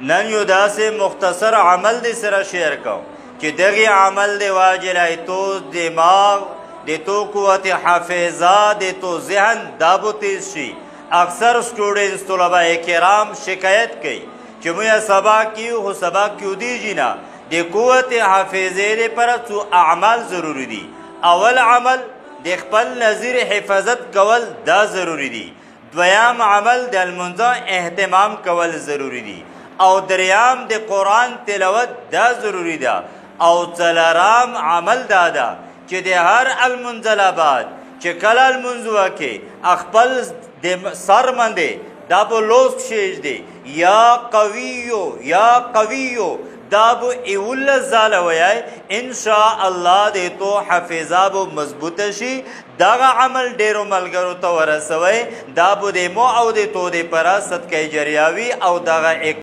نن یو داسې مختصر عمل دی سره شیر کوم چې دغې عمل دی واجلای تو دماغ د تو قوت حافظه د تو ذهن دا به تیز شي. اکثر سټوډنټس طلبه کرام شکایت کوي چې موږ سبق کیو خو سبق کیودیږي نه. د قوت حافظې لپاره څو اعمال ضروري دي. اول عمل د خپل نظیر حفاظت کول دا ضروری دی. دویم عمل د لمونځه اهتمام کول ضروری دی. او دریم د قرآن تلاوت دا ضروری ده. او څلورم عمل دا ده چې د هر لمونځ نه بعد چې کله لمونځ وکړې خپل د سر باندې دا به لوس کښېږدي یا قویو یا قویو دا به 11 ځله ویای انشاء الله د تو حافظه به مضبوطه شي. دغه عمل ډیرو ملګرو ته ورسوئ. دا به د مو او د تو دپاره صدقه جریه وي او دغه